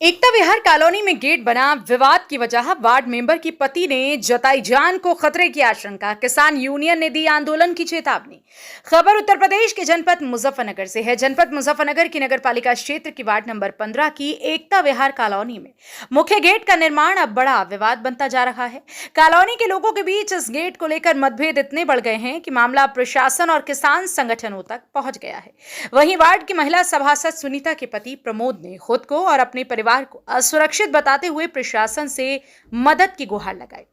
एकता विहार colony में gate बना विवाद की वजह वार्ड मेंबर की पति ने जताई जान को खतरे की आशंका। किसान यूनियन ने दी आंदोलन की चेतावनी। खबर उत्तर प्रदेश के जनपद मुजफ्फरनगर से है। जनपद मुजफ्फरनगर की नगरपालिका क्षेत्र की वार्ड नंबर 15 की एकता विहार कॉलोनी में मुख्य गेट का निर्माण अब बड़ा विवाद बनता जा रहा है। कॉलोनी के लोगों के बीच इस गेट को लेकर मतभेद इतने बढ़ गए हैं कि मामला प्रशासन और किसान संगठनों तक पहुंच गया है। वहीं वार्ड की महिला सभासद सुनीता के पति प्रमोद ने खुद को और अपने परिवार को असुरक्षित बताते हुए प्रशासन से मदद की गुहार लगाई।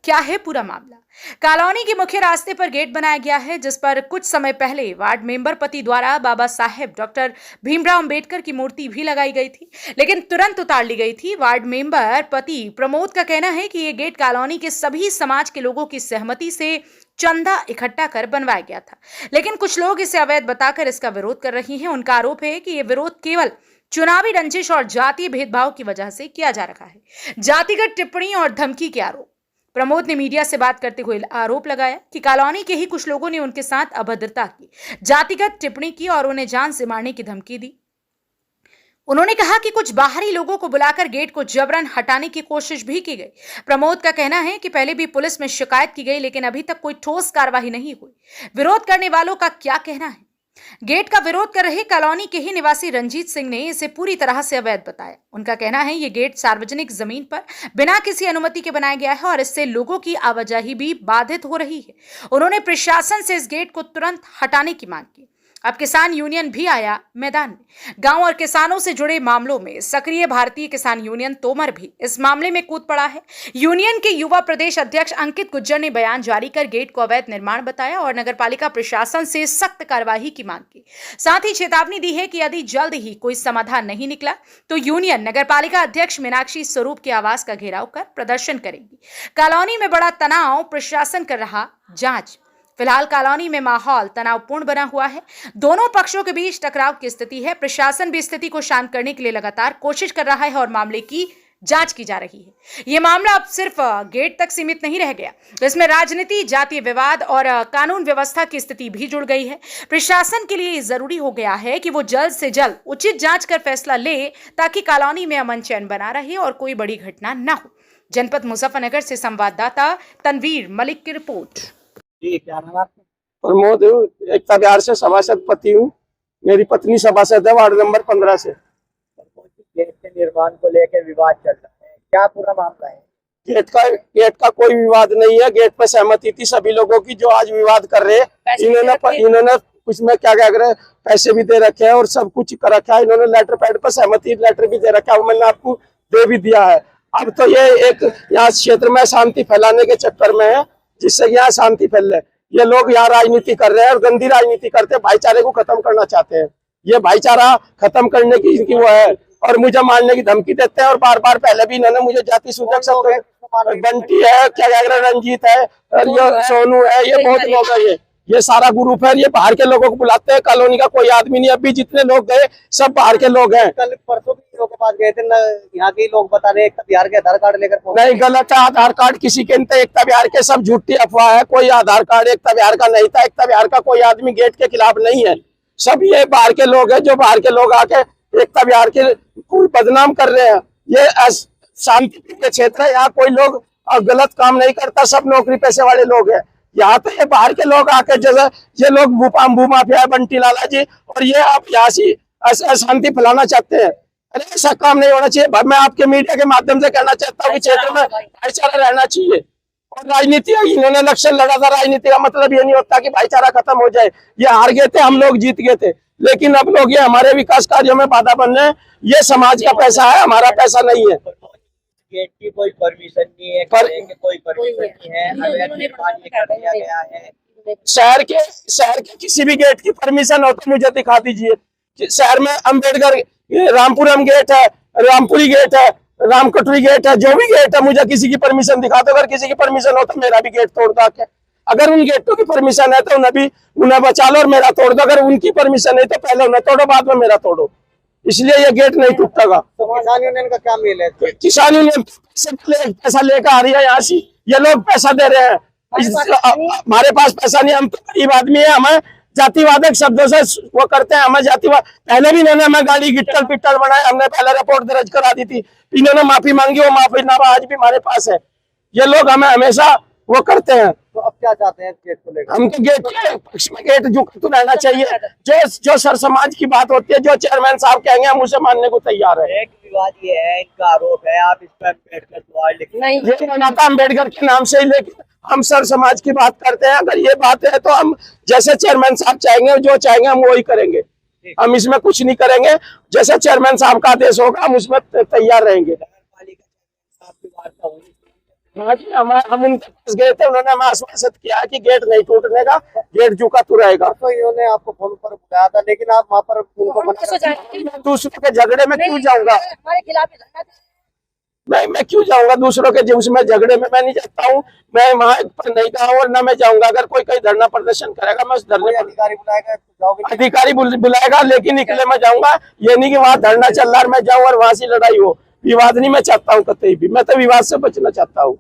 क्या है पूरा मामला? कॉलोनी के मुख्य रास्ते पर गेट बनाया गया है, जिस पर कुछ समय पहले वार्ड मेंबर पति द्वारा बाबा साहेब डॉक्टर भीमराव अंबेडकर की मूर्ति भी लगाई गई थी, लेकिन तुरंत उतार ली गई थी। वार्ड मेंबर पति प्रमोद का कहना है कि यह गेट कॉलोनी के सभी समाज के लोगों की सहमति से चंदा इकट्ठा कर बनवाया गया था, लेकिन कुछ लोग इसे अवैध बताकर इसका विरोध कर रही हैं। उनका आरोप है कि यह विरोध केवल चुनावी रंजिश और जातीय भेदभाव की वजह से किया जा रहा है। जातिगत टिप्पणी और धमकी के आरोप। प्रमोद ने मीडिया से बात करते हुए आरोप लगाया कि कॉलोनी के ही कुछ लोगों ने उनके साथ अभद्रता की, जातिगत टिप्पणी की और उन्हें जान से मारने की धमकी दी। उन्होंने कहा कि कुछ बाहरी लोगों को बुलाकर गेट को जबरन हटाने की कोशिश भी की गई। प्रमोद का कहना है कि पहले भी पुलिस में शिकायत की गई, लेकिन अभी तक कोई ठोस कार्रवाई नहीं हुई। विरोध करने वालों का क्या कहना है? गेट का विरोध कर रहे कॉलोनी के ही निवासी रंजीत सिंह ने इसे पूरी तरह से अवैध बताया। उनका कहना है ये गेट सार्वजनिक जमीन पर बिना किसी अनुमति के बनाया गया है और इससे लोगों की आवाजाही भी बाधित हो रही है। उन्होंने प्रशासन से इस गेट को तुरंत हटाने की मांग की। अब किसान यूनियन भी आया मैदान में। गांव और किसानों से जुड़े मामलों में सक्रिय भारतीय किसान यूनियन तोमर भी इस मामले में कूद पड़ा है। यूनियन के युवा प्रदेश अध्यक्ष अंकित गुज्जर ने बयान जारी कर गेट को अवैध निर्माण बताया और नगरपालिका प्रशासन से सख्त कार्यवाही की मांग की। साथ ही चेतावनी दी है कि यदि जल्द ही कोई समाधान नहीं निकला तो यूनियन नगरपालिका अध्यक्ष मीनाक्षी स्वरूप के आवास का घेराव कर प्रदर्शन करेगी। कॉलोनी में बड़ा तनाव, प्रशासन कर रहा जांच। फिलहाल कॉलोनी में माहौल तनावपूर्ण बना हुआ है। दोनों पक्षों के बीच टकराव की स्थिति है। प्रशासन भी स्थिति को शांत करने के लिए लगातार कोशिश कर रहा है और मामले की जांच की जा रही है। यह मामला अब सिर्फ गेट तक सीमित नहीं रह गया, इसमें राजनीति, जातीय विवाद और कानून व्यवस्था की स्थिति भी जुड़ गई है। प्रशासन के लिए जरूरी हो गया है कि वो जल्द से जल्द उचित जांच कर फैसला ले, ताकि कॉलोनी में अमन चैन बना रहे और कोई बड़ी घटना न हो। जनपद मुजफ्फरनगर से संवाददाता तनवीर मलिक की रिपोर्ट। जी, क्या नाम आपका? प्रमोद, एकता विहार से सभासद पति हूँ। मेरी पत्नी सभासद है वार्ड नंबर 15 से। गेट के निर्माण को लेकर विवाद चल रहा है, क्या पूरा मामला है? गेट का कोई विवाद नहीं है। गेट पर सहमति थी सभी लोगों की। जो आज विवाद कर रहे हैं, इन्होंने कुछ में क्या कर रहे हैं, पैसे भी दे रखे हैं और सब कुछ कर रखा है। इन्होंने लेटर पैड पर सहमति लेटर भी दे रखा है, मैंने आपको दे भी दिया है। अब तो ये एक यहाँ क्षेत्र में शांति फैलाने के चक्कर में है, जिससे यहाँ शांति फैल रही है। ये लोग यहाँ राजनीति कर रहे हैं और गंदी राजनीति करते हैं, भाईचारे को खत्म करना चाहते हैं। ये भाईचारा खत्म करने की इनकी वो है और मुझे मारने की धमकी देते हैं। और बार बार पहले भी इन्होंने मुझे जाति सूचक शब्द, बंटी है, क्या कह रहे, रंजीत है और ये सोनू है, ये बहुत लोग है। ये सारा ग्रुप है। ये बाहर के लोगों को बुलाते हैं, कॉलोनी का कोई आदमी नहीं। अभी जितने लोग गए सब बाहर के लोग हैं। कल परसों भी लोगों के पास गए थे ना, यहाँ के लोग बता रहे एकता विहार के आधार कार्ड लेकर नहीं, गलत है। आधार कार्ड किसी के नहीं। एकता विहार के सब झूठी अफवाह है। कोई आधार कार्ड एकता विहार का नहीं था। एकता विहार का कोई आदमी गेट के खिलाफ नहीं है। सब ये बाहर के लोग हैं, जो बाहर के लोग आके एकता विहार के कोई बदनाम कर रहे हैं। ये शांति के क्षेत्र है, यहाँ कोई लोग गलत काम नहीं करता। सब नौकरी पैसे वाले लोग हैं। यहाँ पे बाहर के लोग आके, जैसे ये लोग भूमाफिया है, बंटी लाला जी, और ये आप यहाँ से अशांति फैलाना चाहते हैं। अरे ऐसा काम नहीं होना चाहिए। मैं आपके मीडिया के माध्यम से कहना चाहता हूँ कि क्षेत्र में भाईचारा रहना चाहिए। और राजनीति, इन्होंने इलेक्शन लड़ा था, राजनीति का मतलब ये नहीं होता कि भाईचारा खत्म हो जाए। ये हार गए थे, हम लोग जीत गए थे, लेकिन अब लोग ये हमारे विकास कार्यों में बाधा बन रहे हैं। ये समाज का पैसा है, हमारा पैसा नहीं है। गेट की कोई परमिशन नहीं है, कोई परमिशन नहीं है, अवैध निर्माण कर दिया गया है। शहर के किसी भी गेट की परमिशन हो तो मुझे दिखा दीजिए। शहर में अम्बेडकर, रामपुरम गेट है, रामपुरी गेट है, रामकटोरी गेट है, जो भी गेट है, मुझे किसी की परमिशन दिखा दो। अगर किसी की परमिशन हो तो मेरा भी गेट तोड़ दो। अगर उन गेटों की परमिशन है तो उन्हें बचा लो और मेरा तोड़ दो। अगर उनकी परमिशन है तो पहले उन्हें तोड़ो, बाद में मेरा तोड़ो। इसलिए ये गेट नहीं टूटेगा। तो किसान यूनियन का क्या मेल है? किसान यूनियन पैसा लेकर आ रही है यहाँ से। ये लोग पैसा दे रहे हैं, हमारे पास पैसा नहीं। हम तो गरीब आदमी है, हमें जातिवादक शब्दों से वो करते हैं। हमें जातिवाद, पहले भी इन्होंने हमें गाली गिट्टल पिट्टल बनाए, हमने पहले रिपोर्ट दर्ज करा दी थी, इन्होंने माफी मांगी, वो माफीनामा आज भी हमारे पास है। ये लोग हमें हमेशा वो करते हैं। तो अब क्या चाहते हैं गेट को लेकर? हम तो गेट के पक्ष में, गेट झुकता रहना चाहिए। जो सर समाज की बात होती है, जो चेयरमैन साहब कहेंगे हम उसे मानने को तैयार है। एक विवाद ये है, इनका आरोप है आप इस पर अम्बेडकर द्वारा लिखे नहीं, ये नाता अम्बेडकर के नाम से ही, लेकिन हम सर समाज की बात करते हैं। अगर ये बात है तो हम जैसे चेयरमैन साहब चाहेंगे, जो चाहेंगे हम वही करेंगे। हम इसमें कुछ नहीं करेंगे, जैसे चेयरमैन साहब का आदेश होगा हम उसमें तैयार रहेंगे। नगरपालिका आपकी वार्ता हुई? हाँ जी, हम उनके पास गए थे, उन्होंने हमें आश्वासित किया कि गेट नहीं टूटने का, गेट झुका तो रहेगा। तो इन्होंने आपको फोन पर बुलाया था, लेकिन आप वहाँ पर उनको दूसरों के झगड़े में क्यों जाऊंगा? हमारे खिलाफ मैं क्यों जाऊंगा दूसरों के उसमें झगड़े में? मैं नहीं जाता हूँ, मैं वहाँ पर नहीं गया और ना मैं जाऊंगा। अगर कोई कहीं धरना प्रदर्शन करेगा मैं उस धरने पर, अधिकारी बुलाएगा तो जाओगे? अधिकारी बुलाएगा, लेकिन निकले मैं जाऊंगा। ये नहीं कि वहाँ धरना चल रहा है मैं जाऊँ और वहां से लड़ाई हो। विवाद नहीं मैं चाहता हूँ कतई भी, मैं तो विवाद से बचना चाहता हूँ।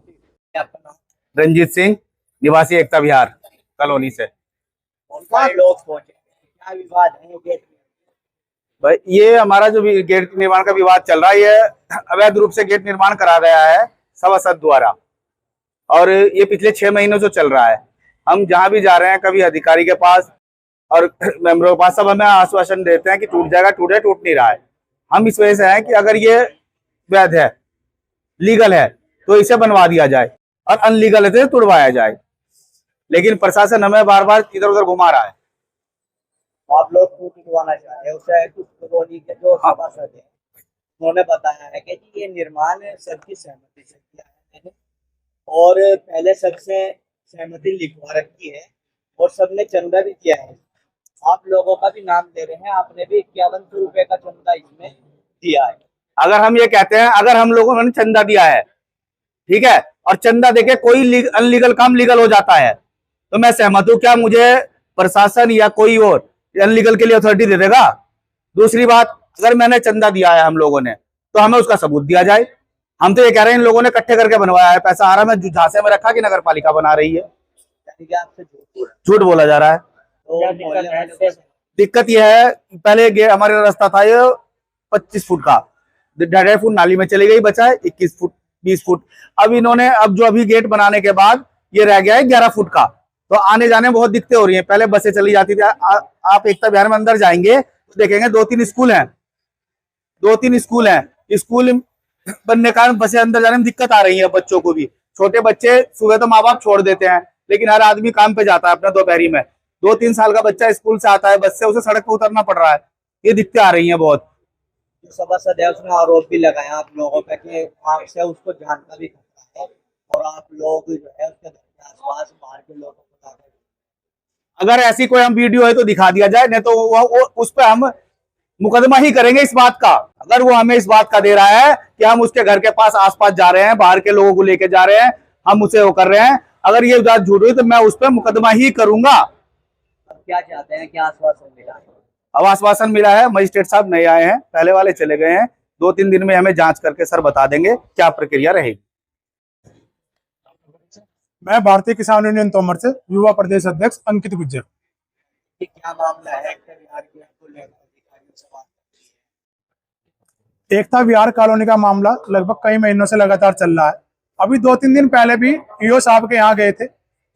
रंजीत सिंह, निवासी एकता विहार कॉलोनी से। लोग पहुंचे, क्या विवाद है गेट में? भाई ये हमारा जो गेट निर्माण का विवाद चल रहा है, ये अवैध रूप से गेट निर्माण करा गया है सभासद द्वारा, और ये पिछले 6 महीनों से चल रहा है। हम जहां भी जा रहे हैं, कभी अधिकारी के पास और मेंबरों के पास, सब हमें आश्वासन देते हैं कि टूट जाएगा, टूट नहीं रहा है। हम इस वजह से हैं कि अगर ये वैध है, लीगल है, तो इसे बनवा दिया जाए और अनलीगल है तो तुड़वाया जाए। लेकिन प्रशासन हमें बार बार इधर उधर घुमा रहा है। आप लोग क्यों टूटवाना चाह रहे हैं? उसे कुछ कॉलोनी के जो सभासद है उन्होंने बताया है कि जी ये निर्माण सबकी सहमति से किया है मैंने, और पहले सबसे सहमति लिखवा रखी है और सबने चंदा भी किया है। आप लोगों का भी नाम दे रहे हैं, आपने भी 5100 रुपए का चंदा इसमें दिया है। अगर हम ये कहते हैं, अगर हम लोगों ने चंदा दिया है, ठीक है, और चंदा देके कोई अनलीगल काम लीगल हो जाता है, तो मैं सहमत हूं। क्या मुझे प्रशासन या कोई और अनलीगल के लिए अथॉरिटी दे देगा? दूसरी बात, अगर मैंने चंदा दिया है हम लोगों ने, तो हमें उसका सबूत दिया जाए। हम तो ये कह रहे हैं इन लोगों ने इकट्ठे करके बनवाया है, पैसा आ रहा है, मैं झांसे में रखा कि नगर पालिका बना रही है। यानी कि आपसे झूठ बोला जा रहा है। तो दिक्कत यह है, पहले हमारे रास्ता था ये 25 फुट का, 2.5 फुट नाली में चली गई, बचा है 21 फुट 20 फुट। अब इन्होंने, अब जो अभी गेट बनाने के बाद ये रह गया है 11 फुट का, तो आने जाने में बहुत दिक्कतें हो रही हैं। पहले बसें चली जाती थी, आप एकता विहार में अंदर जाएंगे तो देखेंगे 2-3 स्कूल हैं, 2-3 स्कूल हैं। स्कूल बनने के कारण बसें अंदर जाने में दिक्कत आ रही है बच्चों को भी। छोटे बच्चे सुबह तो माँ बाप छोड़ देते हैं, लेकिन हर आदमी काम पे जाता है अपना दोपहरी में। 2-3 साल का बच्चा स्कूल से आता है बस से, उसे सड़क पर उतरना पड़ रहा है। ये दिक्कतें आ रही हैं बहुत। जो सभासद है उसने आरोप भी लगाया आप लोगों पे कि आपसे उसको जान का भी खतरा है, और आप लोग जो है उसके घर के आसपास बाहर के लोगों को बता रहे हैं। अगर ऐसी कोई हम वीडियो है तो दिखा दिया जाए, नहीं तो वो उस पर हम मुकदमा ही करेंगे इस बात का। अगर वो हमें इस बात का दे रहा है कि हम उसके घर के पास आसपास जा रहे हैं, बाहर के लोगों को लेके जा रहे हैं, हम उसे वो कर रहे हैं, अगर ये बात झूठ हुई तो मैं उस पर मुकदमा ही करूंगा। अब क्या चाहते हैं, क्या आश्वासन मिला है? अब आश्वासन मिला है, मजिस्ट्रेट साहब नए आए हैं, पहले वाले चले गए हैं। 2-3 दिन में हमें जांच करके सर बता देंगे क्या प्रक्रिया रहेगी। मैं भारतीय किसान यूनियन तोमर से युवा प्रदेश अध्यक्ष अंकित गुज्जर। कि क्या मामला है बिहार के को लेकर अधिकारियों से बात? एकता विहार कॉलोनी का मामला लगभग कई महीनों से लगातार चल रहा है। अभी 2-3 दिन पहले भी ईओ साहब के यहाँ गए थे।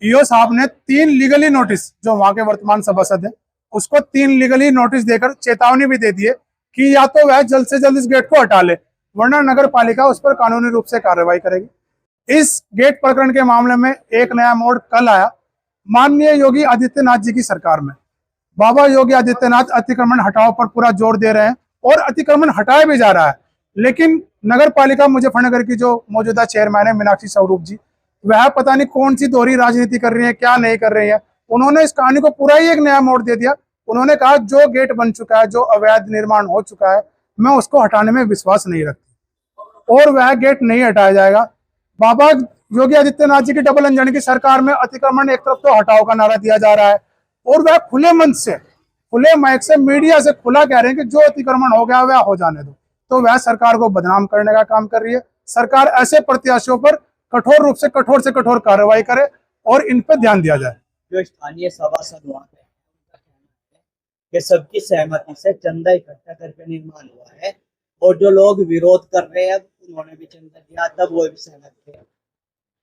ईओ साहब ने 3 लीगली नोटिस, जो वहां के वर्तमान सभासद है उसको 3 लीगली नोटिस देकर चेतावनी भी दे दी है कि या तो वह जल्द से जल्द इस गेट को हटा ले, वरना नगर पालिका उस पर कानूनी रूप से कार्रवाई करेगी। इस गेट प्रकरण के मामले में एक नया मोड़ कल आया। माननीय योगी आदित्यनाथ जी की सरकार में बाबा योगी आदित्यनाथ अतिक्रमण हटाओ पर पूरा जोर दे रहे हैं और अतिक्रमण हटाया भी जा रहा है, लेकिन नगर पालिका मुजफ्फरनगर की जो मौजूदा चेयरमैन है मीनाक्षी स्वरूप जी, वह पता नहीं कौन सी दोहरी राजनीति कर रही है, क्या नहीं कर रही है। उन्होंने इस कहानी को पूरा ही एक नया मोड़ दे दिया। उन्होंने कहा जो गेट बन चुका है, जो अवैध निर्माण हो चुका है, मैं उसको हटाने में विश्वास नहीं रखती और वह गेट नहीं हटाया जाएगा। बाबा योगी आदित्यनाथ जी की डबल इंजन की सरकार में अतिक्रमण एक तरफ तो हटाओ का नारा दिया जा रहा है, और वह खुले मंच से, खुले माइक से, मीडिया से खुला कह रहे हैं कि जो अतिक्रमण हो गया वह हो जाने दो। तो वह सरकार को बदनाम करने का काम कर रही है। सरकार ऐसे प्रत्याशियों पर कठोर रूप से कठोर कार्रवाई करे और इन पर ध्यान दिया जाए। जो स्थानीय सभासद वहाँ पे कि सबकी सहमति से चंदा इकट्ठा करके निर्माण हुआ है, और जो लोग विरोध कर रहे हैं उन्होंने भी चंदा दिया, तब वो भी सहमत थे।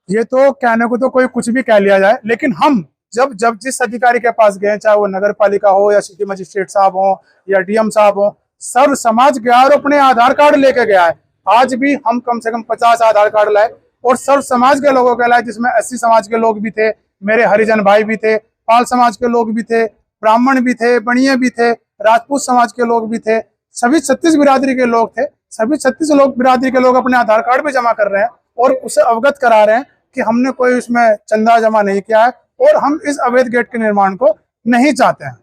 ये तो कहने को तो कोई कुछ भी कह लिया जाए, लेकिन हम जब जब जिस अधिकारी के पास गए, चाहे वो नगर पालिका हो या सिटी मजिस्ट्रेट साहब हो या डीएम साहब हो, सर्व समाज गया और अपने आधार कार्ड लेके गया है। आज भी हम कम से कम 50 आधार कार्ड लाए और सर्व समाज के लोगों के लाए, जिसमें 80 समाज के लोग भी थे, मेरे हरिजन भाई भी थे, पाल समाज के लोग भी थे, ब्राह्मण भी थे, बणिये भी थे, राजपूत समाज के लोग भी थे, सभी 36 बिरादरी के लोग थे। सभी 36 लोग बिरादरी के लोग अपने आधार कार्ड भी जमा कर रहे हैं और उसे अवगत करा रहे हैं कि हमने कोई उसमें चंदा जमा नहीं किया है और हम इस अवैध गेट के निर्माण को नहीं चाहते हैं।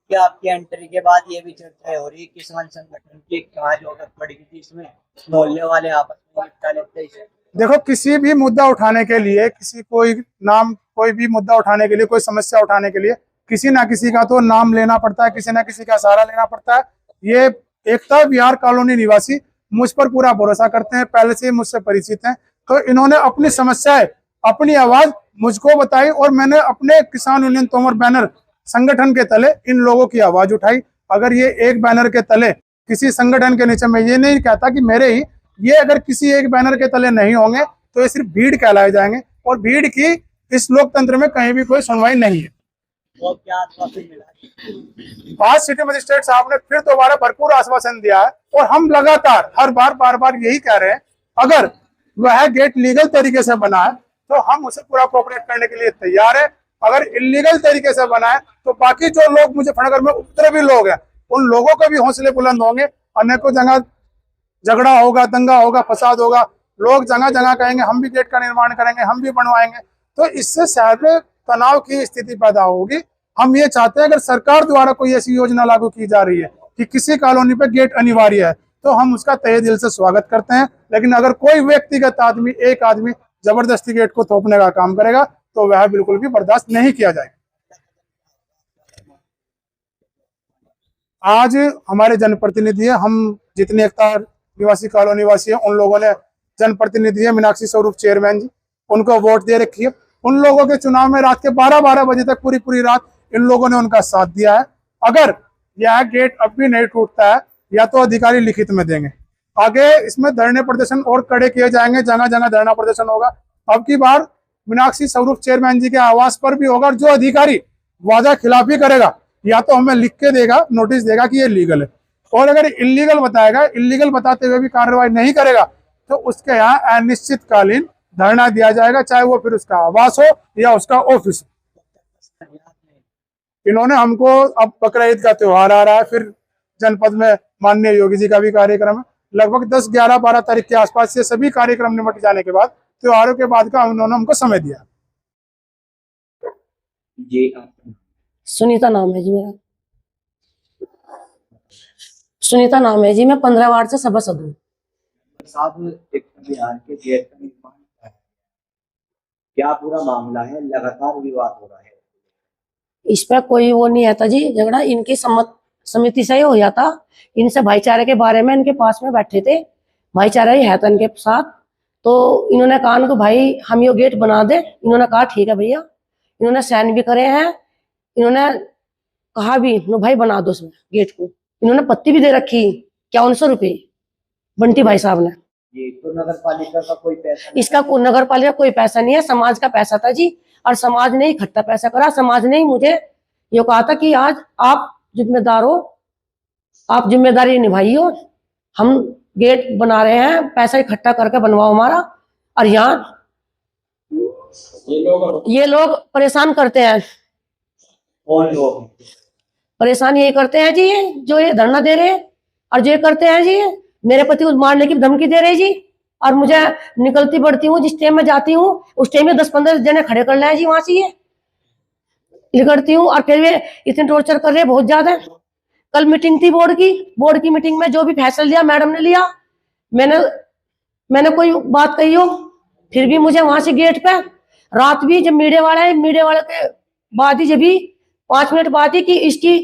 क्या आपकी एंट्री के बाद ये भी चर्चा हो रही किसान संगठन की कहाँ जरूरत पड़ेगी थी, इसमें मोहल्ले वाले आपस में निपटा लेते हैं? देखो, किसी भी मुद्दा उठाने के लिए, कोई भी मुद्दा उठाने के लिए, कोई समस्या उठाने के लिए किसी ना किसी का तो नाम लेना पड़ता है, किसी ना किसी का सहारा लेना पड़ता है। ये एकता विहार कॉलोनी निवासी मुझ पर पूरा भरोसा करते हैं, पहले से मुझसे परिचित हैं, तो इन्होंने अपनी समस्याएं, अपनी आवाज मुझको बताई और मैंने अपने किसान यूनियन तोमर बैनर संगठन के तले इन लोगों की आवाज उठाई। अगर ये एक बैनर के तले किसी संगठन के नीचे, मैं ये नहीं कहता कि मेरे ही, ये अगर किसी एक बैनर के तले नहीं होंगे तो ये सिर्फ भीड़ कहलाए जाएंगे, और भीड़ की इस लोकतंत्र में कहीं भी कोई सुनवाई नहीं है। तो क्या आश्वासन मिला? आज सिटी मजिस्ट्रेट साहब ने फिर दोबारा भरपूर आश्वासन दिया है और हम लगातार हर बार बार यही कह रहे हैं, अगर वह गेट लीगल तरीके से बना है तो हम उसे पूरा कोऑपरेट करने के लिए तैयार है। अगर इलीगल तरीके से बना है तो बाकी जो लोग मुजफ्फरनगर में उपद्रवी लोग हैं, उन लोगों के भी हौसले बुलंद होंगे। अनेकों जगह झगड़ा होगा, दंगा होगा, फसाद होगा, लोग जगह जगह कहेंगे हम भी गेट का निर्माण करेंगे, हम भी बनवाएंगे, तो इससे शहर में तनाव की स्थिति पैदा होगी। हम ये चाहते हैं अगर सरकार द्वारा कोई ऐसी योजना लागू की जा रही है कि किसी कॉलोनी पे गेट अनिवार्य है, तो हम उसका तहे दिल से स्वागत करते हैं। लेकिन अगर कोई व्यक्तिगत आदमी, एक आदमी जबरदस्ती गेट को थोपने का काम करेगा तो वह बिल्कुल भी बर्दाश्त नहीं किया जाएगा। आज हमारे जनप्रतिनिधि है, हम जितने एकता निवासी कॉलोनी निवासी है, उन लोगों ने जनप्रतिनिधि है मीनाक्षी स्वरूप चेयरमैन जी, उनको वोट दे रखी है। उन लोगों के चुनाव में रात के 12-12 बजे तक पूरी रात इन लोगों ने उनका साथ दिया है। अगर यह गेट अब भी नहीं टूटता है, या तो अधिकारी लिखित में देंगे, आगे इसमें धरने प्रदर्शन और कड़े किए जाएंगे, जगह जगह धरना प्रदर्शन होगा। अब की बार मीनाक्षी स्वरूप चेयरमैन जी के आवास पर भी होगा, और जो अधिकारी वादा खिलाफी करेगा या तो हमें लिख के देगा, नोटिस देगा कि ये लीगल है, और अगर इलीगल बताएगा, इलीगल बताते हुए भी कार्रवाई नहीं करेगा तो उसके यहाँ अनिश्चितकालीन धरना दिया जाएगा, चाहे वो फिर उसका आवास हो या उसका ऑफिस हो। इन्होंने हमको, अब बकरा ईद का त्योहार आ रहा है, फिर जनपद में माननीय योगी जी का भी कार्यक्रम है, लगभग 10, 11, 12 तारीख के आसपास से सभी कार्यक्रम निपट जाने के बाद, त्योहारों के बाद का उन्होंने हमको समय दिया। जी, सुनीता नाम है जी मेरा, सुनीता नाम है जी, मैं 15 वार्ड से सभासद हूँ। साहब, एक बिहार के गेट का निर्माण क्या पूरा मामला है? लगातार विवाद हो रहा है, इस पर कोई वो नहीं आता जी, झगड़ा इनकी समिति से ही हो जाता। इनसे भाईचारे के बारे में इनके पास में बैठे थे, भाईचारा ही है था इनके साथ, तो इन्होंने कहा कि भाई हम ये गेट बना दे। इन्होंने कहा ठीक है भैया, इन्होंने साइन भी करे हैं, इन्होंने कहा भी नो भाई बना दो उसमें गेट को। इन्होंने पत्ती भी दे रखी 5100 रुपये बंटी भाई साहब ने। ये तो नगर पालिका का कोई पैसा नहीं? इसका नगर पालिका कोई पैसा नहीं है, समाज का पैसा था जी, और समाज ने इकट्ठा पैसा करा। समाज ने ही मुझे ये कहा था कि आज आप जिम्मेदार हो, आप जिम्मेदारी निभाइयो, हम गेट बना रहे हैं, पैसा इकट्ठा करके बनवाओ हमारा। और यहाँ ये लोग परेशान करते हैं। कौन लोग? परेशान यही करते हैं जी, ये जो ये धरना दे रहे हैं, और जो ये करते हैं जी, मेरे पति को मारने की धमकी दे रहे जी, और मुझे निकलती बढ़ती हूँ, जिस टाइम में जाती हूँ उस टाइम में 10-15 जने खड़े कर ले जी, वहां से ये निकलती हूँ, और फिर वे इतने टॉर्चर कर रहे हैं बहुत ज्यादा। कल मीटिंग थी बोर्ड की मीटिंग में जो भी फैसला लिया मैडम ने लिया, मैंने कोई बात कही हो, फिर भी मुझे वहां से गेट पे रात भी जब मीडिया वाले के बाद ही, जब भी 5 मिनट बाद ही कि इसकी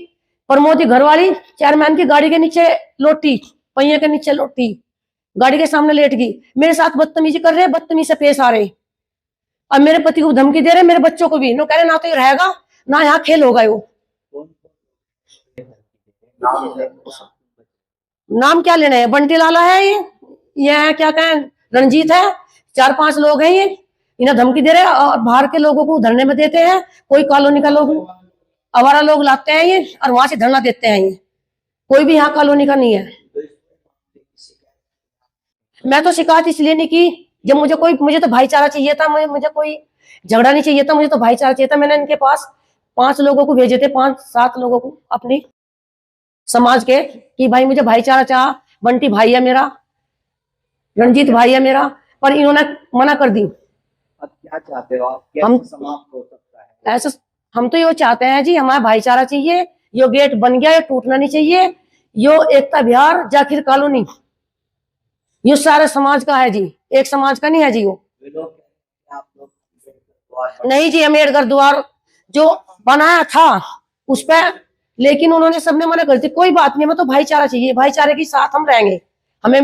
प्रमोदी घरवाली चेयरमैन की गाड़ी के नीचे लोटी, पहिए के नीचे लोटी, गाड़ी के सामने लेट गई, मेरे साथ बदतमीजी कर रहे हैं, बदतमीजी से पेश आ रहे, और मेरे पति को धमकी दे रहे, मेरे बच्चों को भी। नो कह रहे ना तो ये रहेगा ना यहाँ खेल होगा। वो नाम क्या लेना है? बंटी लाला है ये है, क्या कहें, रंजीत है, 4-5 लोग हैं ये। इन्हें धमकी दे रहे हैं और बाहर के लोगों को धरने में देते हैं। कोई कॉलोनी का लोग, आवारा लोग लाते हैं ये और वहां से धरना देते हैं ये। कोई भी यहाँ कॉलोनी का नहीं है। मैं तो शिकायत इसलिए नहीं की, जब मुझे तो भाईचारा चाहिए था, मुझे कोई झगड़ा नहीं चाहिए था, मुझे तो भाईचारा चाहिए था। मैंने इनके पास 5 लोगों को भेजे थे, 5-7 लोगों को अपनी समाज के, कि भाई मुझे भाईचारा चाह, बंटी भाई है मेरा, रंजीत भाई है मेरा, पर इन्होंने मना कर दी। अब क्या चाहते हो आप? हम कैसे समाप्त हो सकता है? ऐसा हम तो ये चाहते हैं जी, हमारा भाईचारा चाहिए। यो गेट बन गया, ये टूटना नहीं चाहिए। यो एकता विहार जाखिर कॉलोनी ये सारे समाज का है जी, एक समाज का नहीं है जी। वो वे लोग कहते हैं आप लोग नहीं जी, अम्बेडकर द्वार जो बनाया था उस पर, लेकिन उन्होंने सबने मना कर दी। कोई बात नहीं, हमें तो भाईचारा चाहिए, भाईचारे के साथ हम रहेंगे। हमें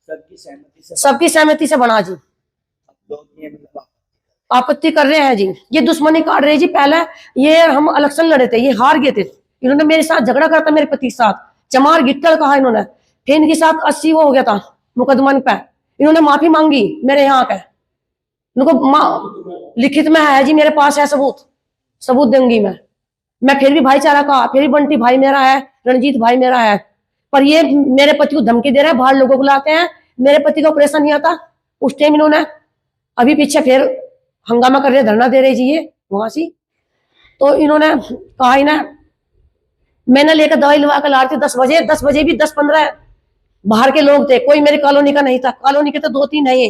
सबकी सहमति से बना जी। लोग ये मतलब आपत्ति कर रहे हैं जी, ये दुश्मनी काट रहे जी। पहले ये हम इलेक्शन लड़े थे, ये हार गए थे। इन्होंने मेरे साथ झगड़ा करता, मेरे पति के साथ चमार गिट्टल कहा इन्होंने। फिर इनके साथ 80 वो हो गया था मुकदमा पे। इन्होंने माफी मांगी मेरे यहाँ के, इनको लिखित में है जी, मेरे पास है सबूत दूंगी मैं फिर भी भाईचारा का, फिर भी बंटी भाई मेरा है, रंजीत भाई मेरा है। पर ये मेरे पति को धमकी दे रहे हैं, बाहर लोगों को लाते हैं। मेरे पति का ऑपरेशन नहीं आता उस टाइम, इन्होंने अभी पीछे फिर हंगामा कर रहे, धरना दे रहे जी ये वहां से। तो इन्होंने कहा ही ना, मैंने लेकर दवाई लगा कर ला रही थी 10 बजे भी 10-15 बाहर के लोग थे, कोई मेरी कॉलोनी का नहीं था। कॉलोनी के तो 2-3 है ये,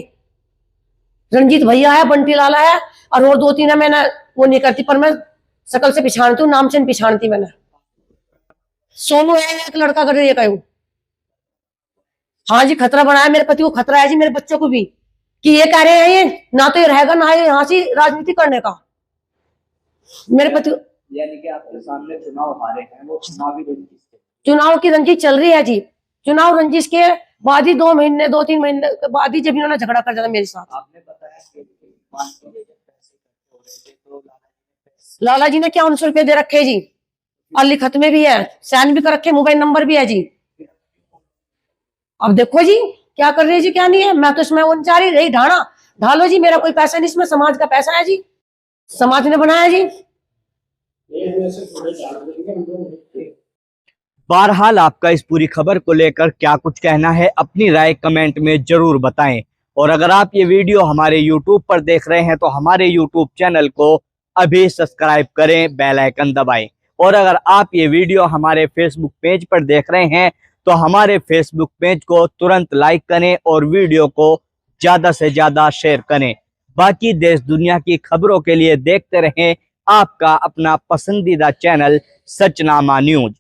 रंजीत भैया है, बंटी लाला है और 2-3 है। मैंने वो नहीं करती, पर मैं शकल से पिछाड़ती हूँ, नाम से नहीं पिछाड़ती। मैंने सोनू है, एक लड़का कर रही है कहूँ। हाँ जी, खतरा बनाया, मेरे पति को खतरा है जी, मेरे बच्चों को भी, कि ये कह रहे हैं ये ना तो ये रहेगा ना ये यहाँ से राजनीति करने का। मेरे पति यानी कि आपके सामने चुनाव हारे हैं, वो चुनावी रंजिश है। चुनाव की रंजिश चल रही है जी। चुनाव रंजिश के बाद ही 2-3 महीने के बाद ही जब इन्होंने झगड़ा कर दिया था मेरे साथ। आपने बताया कि पैसे हो रहे थे, तो लाला जी ने क्या 19 रुपए दे रखे जी, और लिखत में भी है, साइन भी कर रखे, मोबाइल नंबर भी है जी। अब देखो जी क्या कर रहे हैं जी, क्या नहीं है। मैं तो इसमें उनचारी रही ढालो जी, मेरा कोई पैसा नहीं, इसमें समाज का पैसा है जी, समाज ने बनाया जी। बहरहाल आपका इस पूरी खबर को लेकर क्या कुछ कहना है, अपनी राय कमेंट में जरूर बताएं। और अगर आप ये वीडियो हमारे YouTube पर देख रहे हैं तो हमारे YouTube चैनल को अभी सब्सक्राइब करें, बेल आइकन दबाएं। और अगर आप ये वीडियो हमारे Facebook पेज पर देख रहे हैं तो हमारे Facebook पेज को तुरंत लाइक करें और वीडियो को ज़्यादा से ज़्यादा शेयर करें। बाकी देश दुनिया की खबरों के लिए देखते रहें आपका अपना पसंदीदा चैनल सचनामा न्यूज।